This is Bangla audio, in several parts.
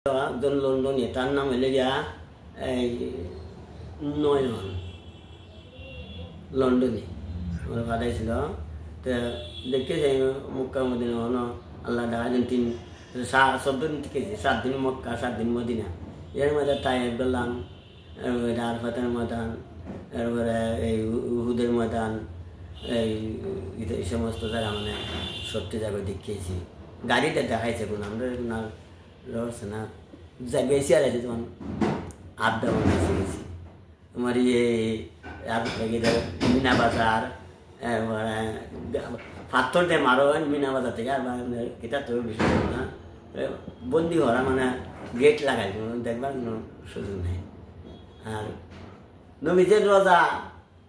একজন লন্ডনে, তার নাম হইলে গিয়া এই নয়ন, লন্ডনে আমার পাঠাইছিল। তো দেখেছি মক্কা মদিনা আল্লাহ দেখা দিন 14 দিন থেকেছি, 7 দিন মক্কা 7 দিন মদিনা। এর মধ্যে তাইফ গেলাম, আরফাতের ময়দান, এরপরে এই উহুদের ময়দান, এই সমস্ত জায়গা মানে 70 জায়গায় দেখিয়েছি। গাড়িতে দেখাইছে কোনো আমরা না রয়েছে না গেছি আর আছে তোমার আড্ডা বানাইছে গেছি তোমার মিনা বাজার পাথর দিয়ে মারো মিনা বাজার থেকে। আর এটা তো বিষয় না, বন্দি হওয়া মানে গেট লাগাই দেখবার কোনো সুযোগ নেই। আর নবীজের রোজা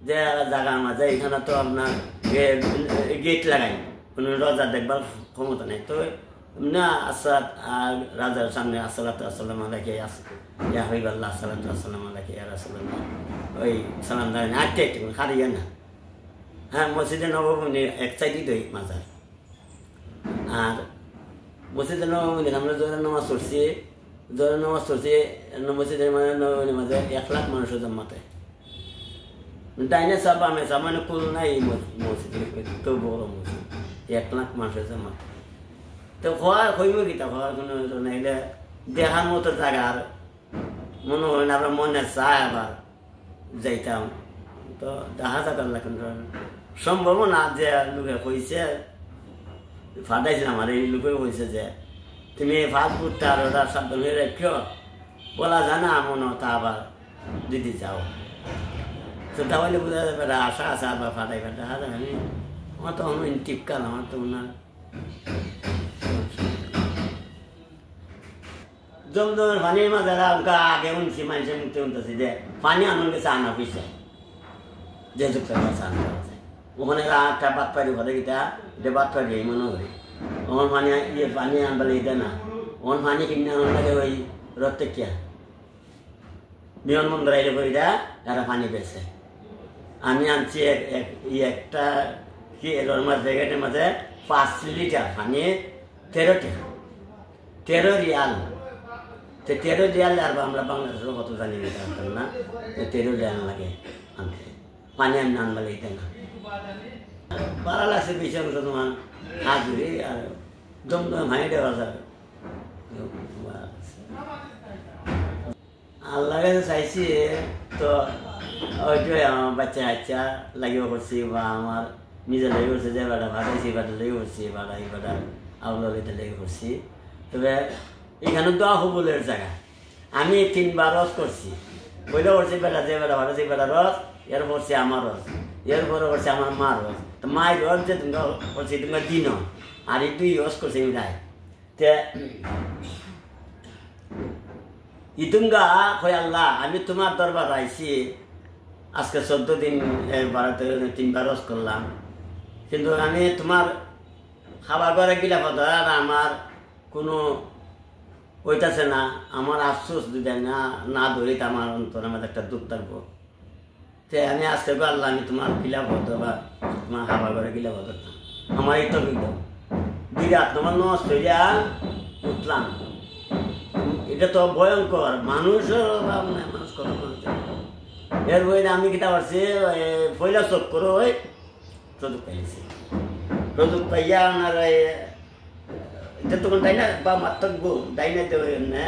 যে জায়গার মাঝে এখানে তো আপনার গেট লাগাই, কোনো রোজা দেখবার ক্ষমতা নেই। তো না আসসালাত আর রাজার সামনে আসসালাতু আসসালামু আলাইকা ইয়া হাবিবাল্লাহ, আসসালাতু আসসালামু আলাইকা ইয়া রাসূলুল্লাহ, ওই সালাম দেন আটকে খারিয়া না। হ্যাঁ, মসজিদে নববী এক সাইডই তো মাজার। আর মসজিদে নববী আমরা জোহরের নামাজ পড়ছি, মসজিদের নববীর মাঝে 1 লাখ মানুষের জন্মাতে ডাইনে সব আমি মানে কুল নাই মসজিদ, তো বড় মসজিদ 1 লাখ মানুষের জন্মাতে। তো হওয়া হইব কিতা হওয়ার কোনো নাইলে দেখার মতো জায়গার মনে হয় না, আমরা মনে চায় আবার যাইতাম। তো দেখা যাক আল্লাহ কিন্তু সম্ভব না যে লোকে কইছে ফাটাইছিলাম। আর এই লোকে কইছে যে তুমি ফাঁক করতে আর ওরা সাবধান হয়ে রাখিও, বলা যায় না মনে তা আবার দিদি যাও। তো তাহলে বোঝা যাবে আশা আছে আবার ফাটাইবে। দেখা যাক আমি আমার তো আমি টিপকাল, আমার তো ওনার জমজমের পানির মাঝে আগে উনছি মানুষের মুক্তি উনতেছি যে পানি আনন্দ গেছে আনা পয়সা যে যুক্ত আনা আছে ওখানে একটা বাদ পারি ঘরে গিতা এটা বাদ পারি মনে করি ওখান পানি পানি আনবালে এটা না, ওখান পানি কিনে আনন্দ লাগে ওই রত্তেকিয়া বিমানবন্দর আইলে বইটা তারা পানি পেয়েছে। আমি আনছি একটা কি এর মাঝে জায়গাটার মাঝে 5 লিটার পানি 13 রিয়াল। 13 রিয়াল আর আমরা বাংলাদেশের কত জানি না, 13 রিয়াল লাগে আনতে পানি আমি আনবালে এটা না। ভালো লাগছে বিষয় তোমার হাজুরি আর দমদম হাই দেওয়া যায়। আল্লাহ কাছে চাইছি তো ওইটাই আমার বাচ্চা লাগিয়ে করছি বা আমার নিজে লেগে করছে যে বেটা ভাটাইছি বেটা লেগে করছি বেটা এই বেটা আউলালিতে লেগে করছি। তবে এখানে দোয়া কবুলের জায়গা। আমি 3 বার রস করছি, বইলে করছি বেটা যে বেটা ভাটাইছি বেটা রস, এর করছি আমার রস, এরপরে করছে আমার মার রস। তো মায়ের রস যে তুমি করছি তোমার দিন আর এই 2 রস করছি রায়। ইতুঙ্গা হয় আল্লাহ আমি তোমার দরবার আইছি আজকে 14 দিন 3 বার রস করলাম, কিন্তু আমি তোমার খাবার ঘরে গিলা কথা আর আমার কোনো ওইটাছে না। আমার আফসোস দিতে না ধরি তো আমার অন্তর আমার একটা দুঃখ থাকবো। তো আমি আজকে আল্লাহ আমি তোমার গিলা হতো বা তোমার খাবার ঘরে গিলা হতো না, আমার এই তো বিরাট তোমার নষ্ট হইয়া উঠলাম। এটা তো ভয়ঙ্কর মানুষের মানুষ কত এর বই আমি কিতা পারছি পয়লা চোখ করে ওই প্রযুক্ত পাইছি, প্রযুক্ত পাইয়া আপনার এটা তখন তাই না বা মাত্র ডাইনা না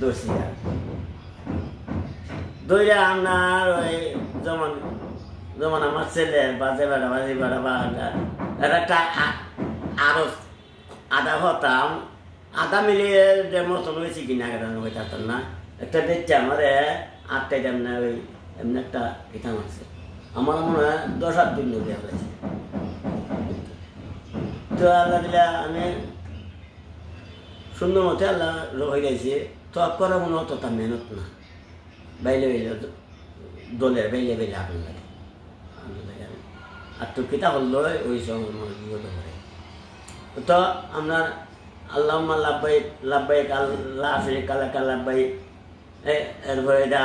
দোষী দইরা আপনার ওই যেমন যেমন আমার ছেলে বাজে বেড়া বা একটা আরো আধা হতাম আধা মিলিয়ে মতন হয়েছি কিনা হয়ে থাকতাম না। একটা দেখছি আমার 8টায় এমনি ওই এমনি একটা কিতাম আছে আমার মনে হয় 10 দিন দেওয়া হয়েছে। তো আল্লাহ দিলে আমি সুন্দর মতো আল্লাহ রয়ে গেছি। তো করা মনে হতো তার মেহনত না, বাইলে দলের বাইলে আগুন লাগে আর তো কিতা হলো ওই সময় বিগত করে। তো আপনার আল্লাহ লাব্বাইক লাব্বাইক আল্লাহ আশরিকা লাকা লাব্বাইক এরপরে এটা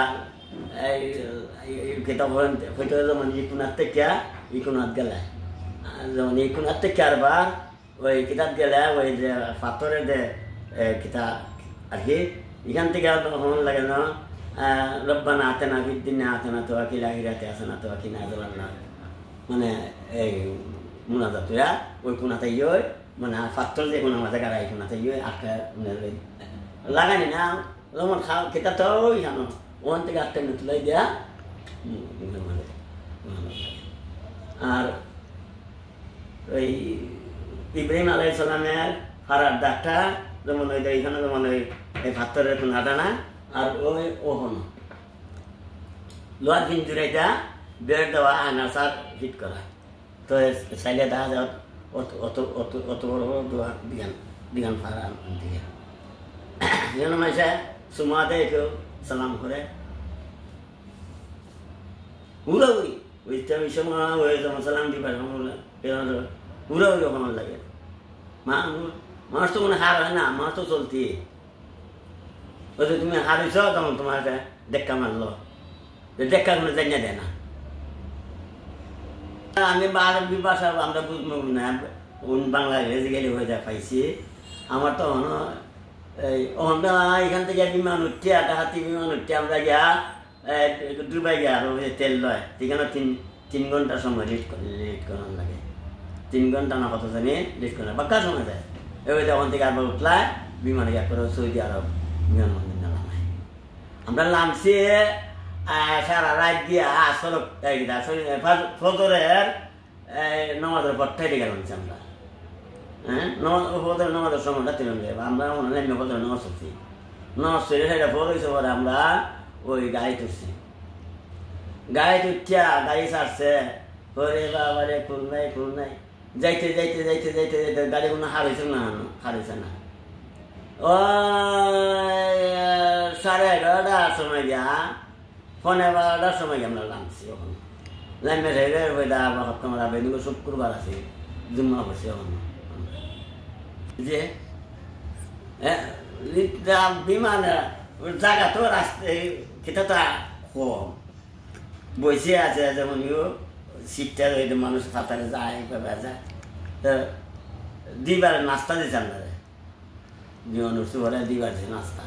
কিতাব হইতে যেমন ইকুনার থেকে ইকুনাত গেলে যেমন ইকুনার থেকে আরবার ওই কিতাব গেলে ওই যে পাথরের যে কিতা আর কি এখান থেকে হন লাগে না রব্বানা আতেনা ফিদ দুনিয়া হাসানাতাও ওয়া ফিল আখিরাতি হাসানাতাও ওয়া কিনা আযাবান্নার মানে এই মুনাজাত ওই কোনাতে ইয়ে মানে ফাত্তর যে কোনো মাঝে গাড়াই কোনাতে ইয়ে আটটা লাগানি না যেমন খাও খেতা তো ওই জানো ওখান থেকে আটটা মিনিট তুলাই দেয়া আর ওই ইব্রাহিম আলাইহিস সালামের হারার ডাকটা যেমন ওই এইখানে যেমন ওই এই ফাত্তরের কোনাটা না আর ওই ওখানে লোহার পিঞ্জুরাইটা বের দেওয়া আনাসার ফিট করা তো চাইলে দেখা যায় অত অত অত অত বড় বড় দোয়া দিগান ফাড়া দিকে যেন মাইসে সুমা দেয় কেউ সালাম করে উড়াউড়ি ওই সময় ওই যেমন সালাম দিবার উড়াউড়ি ওখানে লাগে মানুষ তো মনে হার হয় না মানুষ তো চলতি ওই যে তুমি হারিস তখন তোমার দেখা মারলো দেখা কোনো জানিয়ে দেয় না আমি আরবি ভাষা আমরা বুঝবো না বাংলা ইংরেজি গেলে হয়ে যায় পাইছি আমার তো এখান থেকে বিমান উঠছে হাতি বিমান উঠছে আমরা গিয়া ডুবাই গিয়া আর তেল লয় সেখানে 3 ঘন্টা সময় লেট করার লাগে 3 ঘন্টা না কত জানি লেট করার বাক্কা সময় যায় ওই তখন থেকে আবার উঠলায় বিমানে গিয়া করে সৌদি আরব বিমান বন্দর নামায় আমরা নামছি সারা রাত দিয়া সড়ক ফজরের নামাজের পর ঠেটে গেলাম আমরা হ্যাঁ ফজরের নামাজের সময়টা তিন আমরা মনে হয় ফজরের নামাজ চলছি নামাজ চলে সেটা ফল হয়েছে পরে আমরা ওই গাড়ি তুলছি গাড়ি তুলছিয়া গাড়ি ছাড়ছে পরে বাবারে ফুল নাই যাইতে যাইতে যাইতে যাইতে যাইতে গাড়ি কোনো হারাইছে না হারাইছে না ও 11:30টার সময় গিয়া 11:15টার সময় আমরা নামছি ওখানে লাইমে রেলে ওই দা আমরা বেদিন শুক্রবার আছে জুম্মা করছি ওখানে যে বিমান জায়গা তো রাস্তায় খেতে তো কম বসে আছে যেমন সিটটা ওই মানুষ সাঁতারে যায় যায় তো দিবার নাস্তা দিচ্ছে আপনারা জীবন উৎসবরা দিবার নাস্তা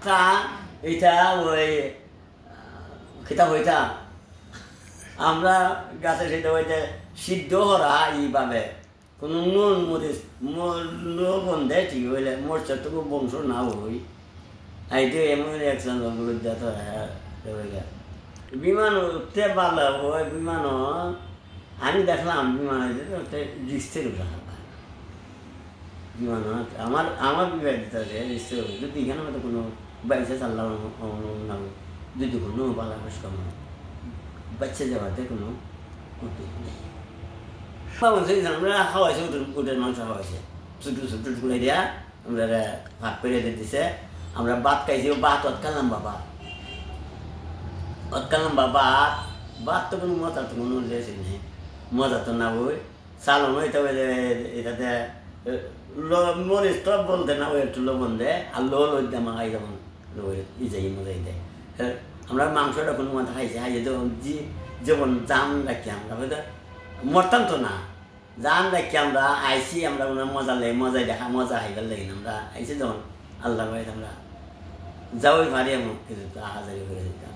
তা এইটা ওই খেতাব হইতাম আমরা গাছে সেটা হইতে সিদ্ধ হরা এইভাবে কোনো নুন মরিচ বন্ধে ঠিক হইলে মরচাটুকু বংশ না হই এইটা এমন একজন বিমান উঠতে ভালো হয় বিমানও আমি দেখলাম বিমান দৃষ্টির উঠা বিমান আমার বিবাহ দিতে হবে দৃষ্টির যদি এখানে হয়তো কোনো বাইসে চাল্লাম না যদি কোনো পালা বেশ কম বাচ্চা যাওয়াতে কোনো নেই আমরা খাওয়াইছে উটের মাংস খাওয়াইছে ছোটো ছোটো টুকুরে দিয়া আমরা ভাত করে দিছে আমরা ভাত খাইছি ভাত অতকালাম বাবা ভাত তো কোনো মজা তো কোনো লেছে নেই মজা তো না বই চালন হইতে এটাতে মরিচ তো বলতে না ওই একটু লবণ দেয় আর লোল ওই দিয়ে মাখাই যেমন ইজাই মজাই দেয় আমরা মাংসটা কোনো মতো খাইছি খাইছে যেমন জাম রাখি আমরা হয়তো মরতাম তো না জাম রাখি আমরা আইসি আমরা মজা লাগে মজাই দেখা মজা হাইবার লাগি আমরা আইসি যখন আল্লাহ আমরা যাওয়াই পারি এমন কিছু হাজারি করে দিতাম